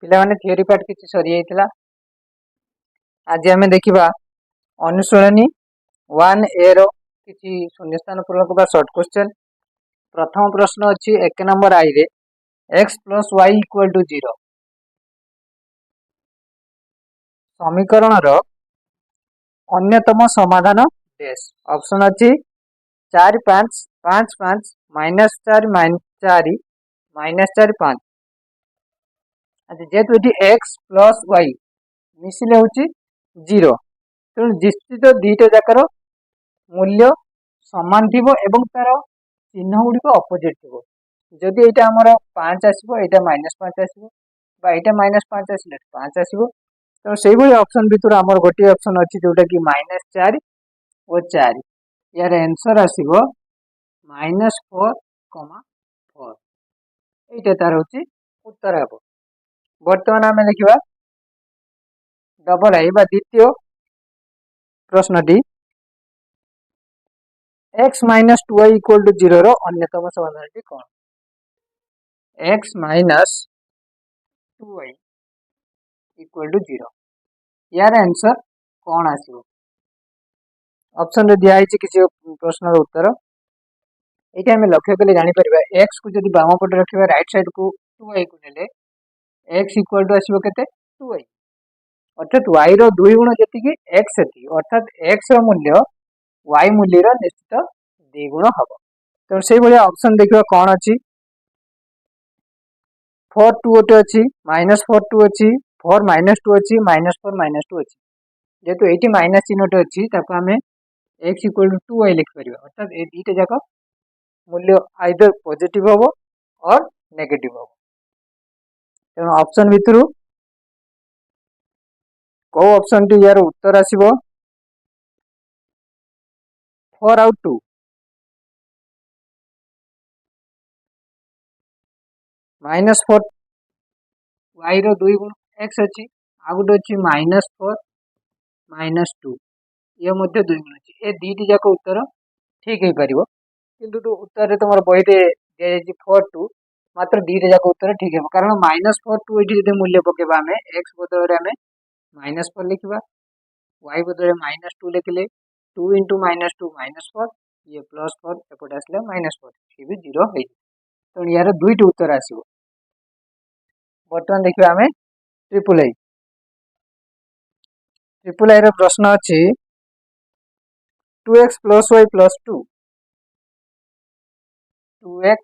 पिलामाने theory part किछि सरी जाइतिला। आज आमे देखिबा अनुशीलनी 1A रो किछि शून्यस्थान पूर्ण बा शॉर्ट क्वेश्चन। प्रथम प्रश्न अछि 1 नंबर आई रे x + y = 0 समीकरण रो अन्यतम समाधान डेस। ऑप्शन अछि 4 5 5 5 -4 -4 -4 5। अच्छा जेतु एटी x + y मिसिले होची 0 तेणु निश्चित दीटा जाकर मूल्य समान थिबो एवं तार चिन्ह गुडी को अपोजिट थिबो। जदि एटा हमर 5 आसीबो एटा -5 आसीबो बा एटा -5 आसीले 5 आसीबो। तो सेही भली ऑप्शन भितर हमर गोटी ऑप्शन अछि जोटा कि -4 और 4। यार आंसर आसीबो -4, 4 एटा तार होची उत्तर हेबो। वर्तमान आमे देखिबा डबल आई बा द्वितीय प्रश्नटी x - 2y = 0 रो अन्यतम समाधानटी कोन? x - 2y = 0 यार आंसर कोन आसीबो? ऑप्शन रे दिया आइछि किछि प्रश्न रो उत्तर। एटा हमें लक्ष्य कले जानि परिबा x को जदि बाम पटे रखिबा राइट साइड को 2y को नेले x = आसीबो केते 2y अर्थात y रो 2 गुण जेतिकी x सेति अर्थात x रो मूल्य y मूल्य रो निश्चित 2 गुण हबो। तो सेही भली ऑप्शन देखिबा कोन अछि 4 2 ओटे अछि -4 2 अछि 4 -2 अछि -4 -2 अछि। जेतु एटी माइनस चिन्हटे अछि ताको हमें x = 2y लिख परिबा अर्थात ए दीटा जाक मूल्य आइदर पॉजिटिव हबो और नेगेटिव हबो। तेणु ऑप्शन भितरु को ऑप्शन टी यार उत्तर आसीबो 4 आउट 2 -4 y रो 2 गुण x अछि आ गुटे अछि -4 -2 ये मध्ये 2 गुण अछि। ए दीटी जाक उत्तर ठीक हे परिबो किंतु तो उत्तर रे तमर बहिते दे जाय 4 2 मात्र दीटा जाक उत्तर ठीक हेबो कारण -4 2 एठी जदि मूल्य पकेबा हमें x बदल रे हमें -4 लिखिबा y बदल रे -2 लिखले 2 * -2 -4 ये +4 एपटे आसले -4 ये भी 0 हे। तो यार दुईटी उत्तर आसीबो। वर्तमान देखिबा हमें ट्रिपल आई रो प्रश्न अछि 2x + y + 2 2x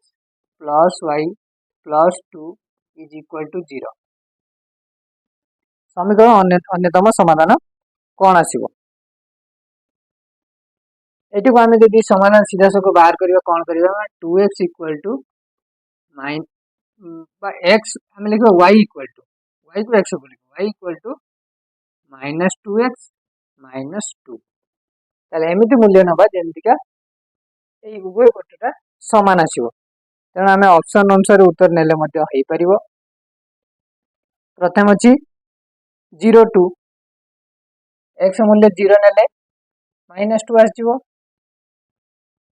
+ y + 2 = 0 समीकरण अन्यतम समाधान कोन आसीबो? एटी को हमें यदि समाधान सीधा सबको बाहर करिवा कोन करिवा 2x = x हमें लिखो y को x को लिखो y = -2x - 2 ताले एमिति मूल्य नबा जेंतिका एई उभय पटटा समान आसीबो। तेणु हमें ऑप्शन अनुसार उत्तर नेले मध्य हेई परिबो। प्रथम अछि 0 2 x मूल्य 0 नेले -2 आसीबो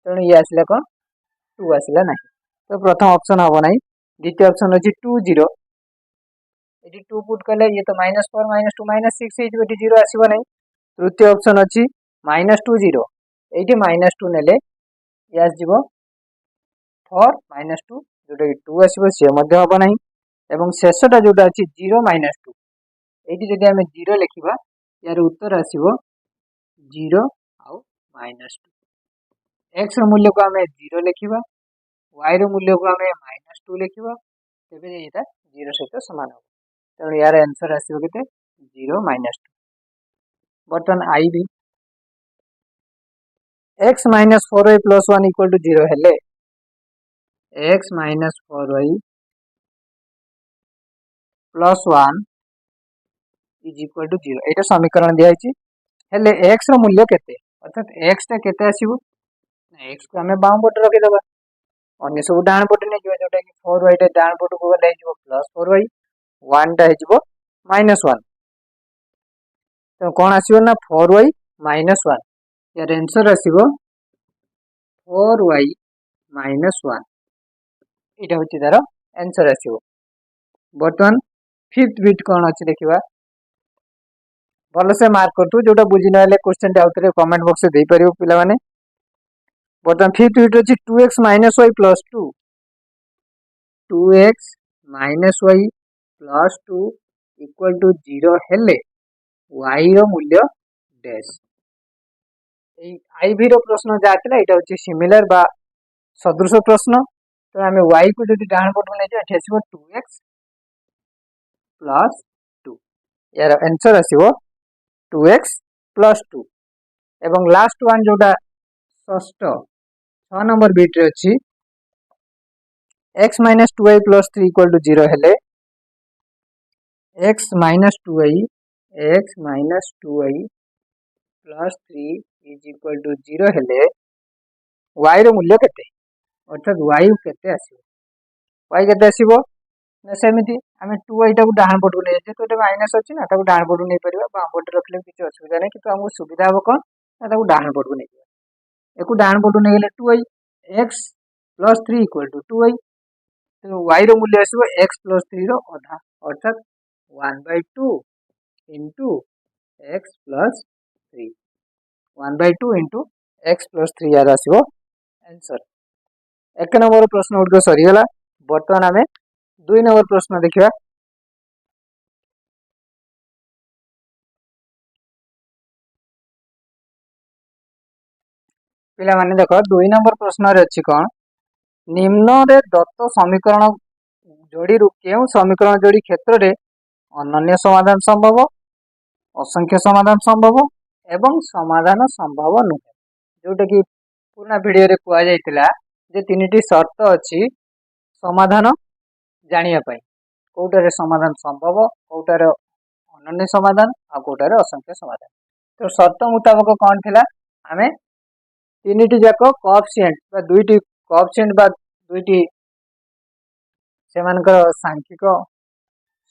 तेणु ये आसले कोन 2 आसला नाही तो प्रथम ऑप्शन हबो नाही। द्वितीय ऑप्शन अछि 2 0 एटी 2 पुट कले ये तो -4 -2 -6 हे एटी 0 आसीबो नाही। तृतीय ऑप्शन अछि -2 0 एटी -2 नेले ये आसीबो 4 -2 जोटा कि 2 आसीबो से मध्य हबो नाही एवं शेषटा जोटा अछि 0 -2 एटी जदि हमें 0 लिखिबा यार उत्तर आसीबो 0 आउ -2 x रो मूल्य को हमें 0 लिखिबा y रो मूल्य को हमें -2 लिखिबा तेबे एटा 0 सहित समान हो। तेणु यार आंसर आसीबो केते 0 -2। बटन आई भी x - 4y + 1 = 0 हेले x - 4y + 1 = 0 एटा समीकरण दिया छि हेले x रो मूल्य केते अर्थात x ता केते आसीबो x को हमें बाम पट रखि दबा अन्य सब डाण पटे नै जिवो जोटा कि 4y टा डाण पट को गले जिवो +4y 1 टा हे जिवो -1 तो कोन आसीबो ना 4y - 1 यार आंसर आसीबो 4y - 1 एटा होची तारो आंसर आसीबो। वर्तमान फिफ्थ बिट कौन अच्छी देखा भलसे मार्क करतु जोटा बुझी ना क्वेश्चन आउे कमेंट बॉक्स दे पार पे बर्तमान फिफ्थ बिट अच्छी 2x minus Y plus 2 2x minus Y plus 2 equal to 0 हेले y रो मूल्य डैश आईवी रो प्रश्न जहाँ यहाँ हूँ सिमिलर बा सदृश प्रश्न तो आम y को जो डाण पटू नहीं जाए आसो 2x प्लस 2 यार आंसर आसो 2x प्लस 2 एवं लास्ट वन जोटा षष्ठ 6 नंबर बिट रे अच्छी x minus 2y plus 3 equal to 0 हेले x minus 2y plus 3 is equal to 0 हेले y रो मूल्य केते अर्थात y केते आसीबो y केते आसीबो ना सेमिति आमे 2y टाको डाहाण पटु नै जे तो एटा माइनस अछि ना ताको डाहाण पटु नै परिबा बा पटु रखले किछ असुविधा नै किंतु हमको सुविधा हो कोन ना ताको डाहाण पटु नै एको डाहाण पटु नै गेले 2y x plus 3 equal to 2y तो y रो मूल्य आसीबो x प्लस 3 रो आधा अर्थात 1/2 into x plus 3 1/2 into x plus 3 यार आसीबो आंसर एक नंबर प्रश्न उठ सरी गला वर्तमान आमे 2 नंबर प्रश्न देखिबा पिला माने देखो 2 नंबर प्रश्न रे अछि कोन निम्न रे दत्त समीकरण जोड़ी रु केउ समीकरण जोड़ी क्षेत्र रे अनन्य समाधान संभव असंख्य समाधान संभव एवं समाधान संभव नुहे जोटा कि पुराना वीडियो रे कुआ जाइतिला जे तीनटी शर्त अछि समाधान जानिया पाई कोटारे समाधान संभव कोटारे अनन्य समाधान आ कोटारे असंख्य समाधान तो शर्त मुताबिक कौन थिला आमे तीनटी जाक कोएफिशिएंट बा दुईटी कोएफिशिएंट बा दुईटी सेमानकर सांख्यिक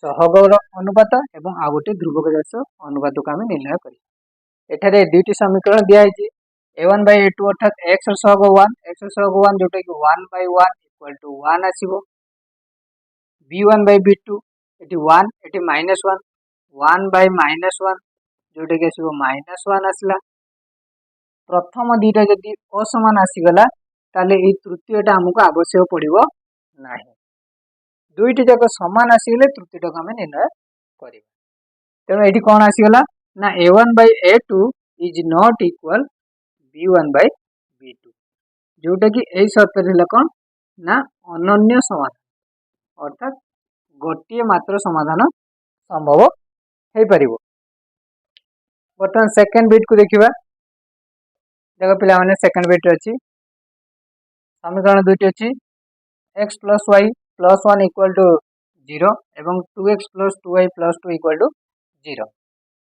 सहगर अनुपात एवं आ गोटे ध्रुवक राशि अनुपात को आम निर्णय कर एठारे दुईटी समीकरण दिया a1 by a2 अर्थात x सहग 1 जोटा कि 1 by 1 इक्वल टू 1 आसीबो b1 by b2 एटी 1 एटी -1 1 by -1 जोटा कि आसीबो -1 आसला प्रथम दीटा जदि असमान आसीगला ताले ए तृतीयटा हमको आवश्यक पड़िबो नाही दुईटी जाक समान आसीगले तृतीयटा को आम निर्णय करिबा तेणु एटी कोन आसीगला ना a1 by a2 is not equal b1 by b2 जोटा कि ए शर्त रे कोन ना अनन्य समाधान अर्थात गोटे मात्र समाधान संभव हे परिबो बर्तमान सेकंड बिट को देखिबा देखो पिला माने सेकंड बिट अछि समीकरण दुईटी अछि x plus y plus 1 equal to 0 एवं 2x plus 2y plus 2 equal to 0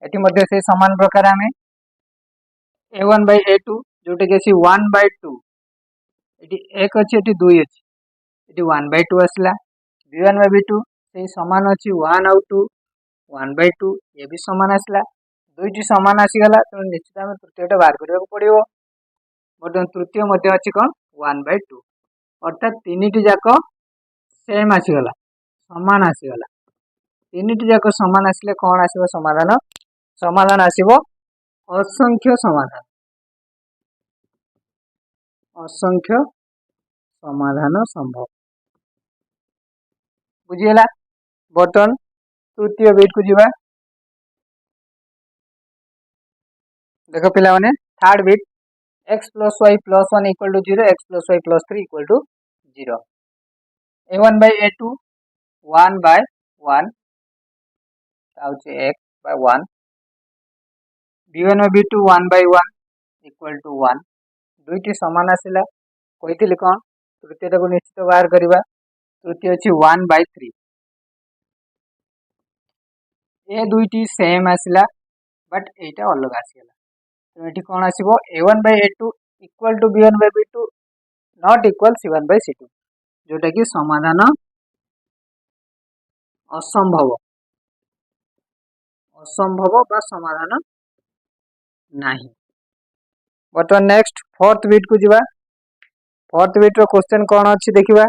eighty मध्ये से समान प्रकार आमे a1 by a2 जोटे के 1 by 2 एटी 1 अछि एटी 2 अछि एटी 1 by 2 आसला b1 by b2 से समान अछि 1 और 2 1 by 2 ये भी समान आसला दुईटी समान आसीगला तो निश्चित आम तृतीयटा बाहर करबा पड़िबो बर्तमान तृतीय मध्ये अछि कोन 1 by 2 अर्थात तीनटी जाक सेम आसीगला समान आसीगला तीनटी जाक समान आसिले कोन आसीबो समाधान समाधान आसीबो असंख्य समाधान संभव बुझियला बर्तन तृतीय बिट को जीवा देखो पिला माने third bit x plus y plus 1 equal to 0 x plus y plus 3 equal to 0 a1 by a2 1 by 1 ताउचे x by 1 b1 by b2 1 by 1 equal to 1 दुईटी समान आसिला कहितली कोन तृतीयटा को निश्चित बाहर करिबा तृतीय अछि 1 by 3 ए दुईटी सेम आसिला बट एटा अलग आसिला तो एठी कोन आसीबो a1 by a2 equal to b1 by b2 not equal c1 by c2 जोटा कि समाधान असंभव बा समाधान नाही बर्तमान नेक्स्ट फोर्थ बिट को जीवा फोर्थ बिट रो क्वेश्चन कोन अछि देखिबा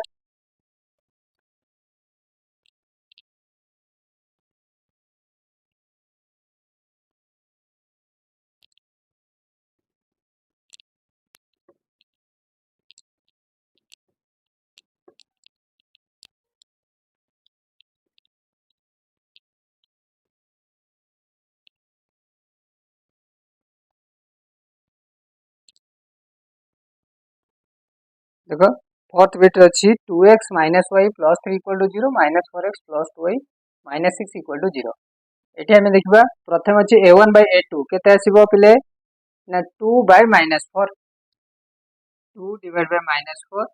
देखो फोर्थ बिट अच्छी 2x minus Y plus 3 equal to 0 minus 4x plus 2y minus 6 equal to 0 ये आम देखा प्रथम अच्छे a1 by a2 केते आसीबो पिले ना 2 by minus 4 2 divide by minus 4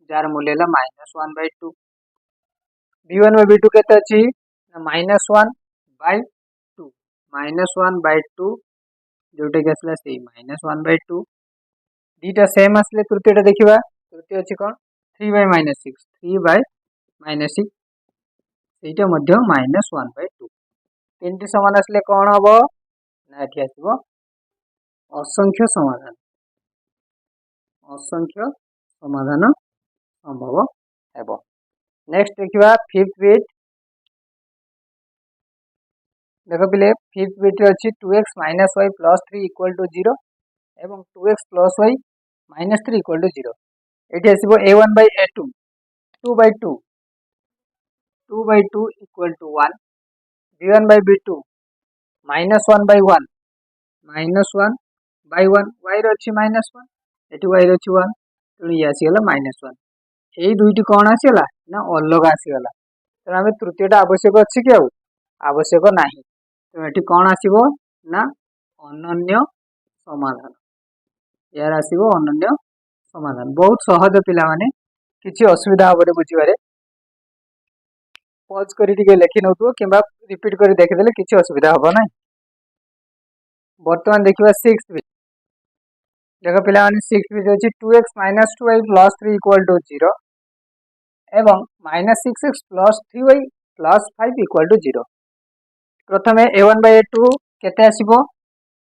jar मूल्य है minus 1 by 2 b1 by b2 केते अच्छी ना माइनस 1 by 2 माइनस 1 by 2 जोटा कि आसला से माइनस 1 by 2 दीटा सेम आसले तृतीयटा देखा तृतीय अच्छी कौन 3 by माइनस 6 3 by माइनस 6 ସେଇଟା ମଧ୍ୟ माइनस 1 by 2 तीन समान आसले कौन हम ना ये आसो असंख्य समाधान संभव हेब। नेक्स्ट देखा फिफ्थ बिट देख पिले फिफ्थ बिट अच्छी 2x minus Y plus 3 equal to 0 एवं 2x plus y minus 3 equal to 0 ये आसो a1 by a2 2 by 2 2 by 2 equal to 1 b1 by b2 minus 1 by 1 minus 1 by 1 y रही minus 1 ये y रही 1 तेणु ये आसीगला minus 1 यही दुईटी कौन आसीगला ना अलग आसीगला तेणु आम तृतीयटा आवश्यक अच्छी कि आवश्यक ना तेणु ये कौन आसो ना अनन्य समाधान यार आसो अनन्य समाधान बहुत सहज पिला माने किसी असुविधा हे बुझे पज कर लिखि नौ कि रिपीट कर देखीदे किसी असुविधा हम ना। बर्तमान देखा सिक्स बिट देख पिला सिक्स बिट अच्छी 2x minus 2y plus 3 equal to 0 एवं minus 6x plus 3y plus 5 equal to 0 प्रथम a1 by a2 केते आसीबो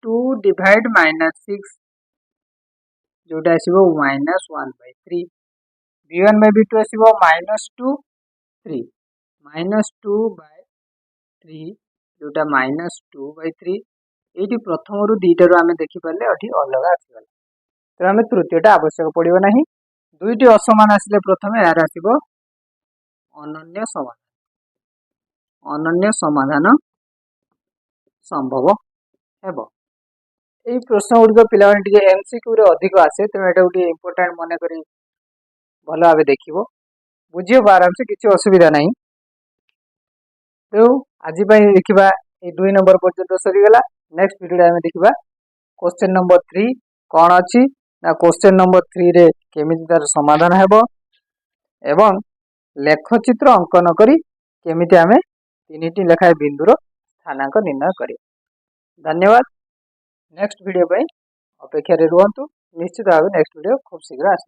2 डिवाइड माइनस 6 जोटा आसीबो minus 1 by 3 b1 by b2 आसीबो माइनस 2 3 माइनस 2 by 3 जोटा माइनस 2 by 3 ये प्रथम रु दुईटार आम देखिपारे अभी अलग आसगला तेनाली आम तृतीयटा आवश्यक पड़ो ना दुईटी असमान आसिले प्रथम यार आसो अनन्य समाधान संभव हेब। यही प्रश्न गुड़िक पिला एमसीक्यू रे अधिक आसे तेणु यहाँ गोटे इम्पोर्टाट मन कर भल भाव देख बुझे आराम से किसी असुविधा ना तो आज देखा ये 2 नंबर पर्यटन सरीगला। नेक्स्ट वीडियो आम देखा क्वेश्चन नंबर 3 कौन अच्छी ना क्वेश्चन नंबर 3 रे केमिति तार समाधान हेबो एवं लेखचित्र अंकन करी केमिति आमे 3टी लेखाएं बिंदुर स्थानांक निर्णय करिया। धन्यवाद। नेक्स्ट वीडियो अपेक्षा रुहतु निश्चित भाव नेक्स्ट वीडियो खूब शीघ्र आस।